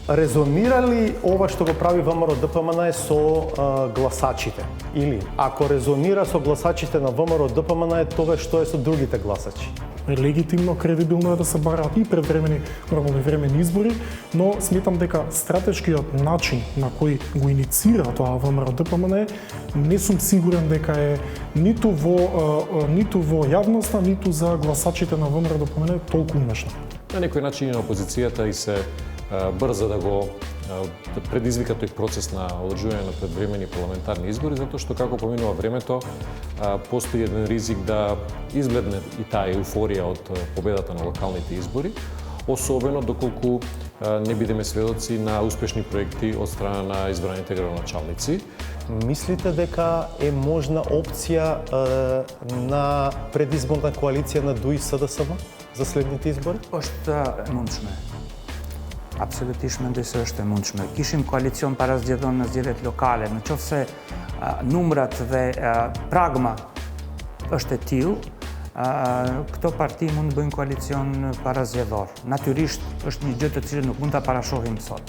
Резонира ли ова што го прави ВМРО-ДПМН со гласачите? Или, ако резонира со гласачите на ВМРО-ДПМН, тоа што е со другите гласачи? Легитимно, кредибилно е да се бараат и предвремени, нормално и времени избори, но сметам дека стратешкиот начин на кој го иницира тоа ВМРО-ДПМН не сум сигурен дека е ниту во јавноста, ниту за гласачите на ВМРО-ДПМН толку умешно. На некој начин и на опозицијата и се брза да го предизвика тој процес на одржување на предвремени парламентарни избори, затоа што како поминува времето, постои еден ризик да избледне и таа еуфорија од победата на локалните избори, особено доколку не бидеме сведоци на успешни проекти од страна на избраните градоначалници. Мислите дека е можна опција на предизборна коалиција на ДУИ СДСМ за следните избори? Është e mundshme. Absolutisht mendoj se është e mundshme. Kishim koalicion para zgjedhjen në zgjedhjet lokale, në qoftë se numrat dhe pragma është e tillë, këto parti mund të bëjnë koalicion para zgjedhor. Natyrisht është një gjë të cilën nuk mund ta parashohim sot.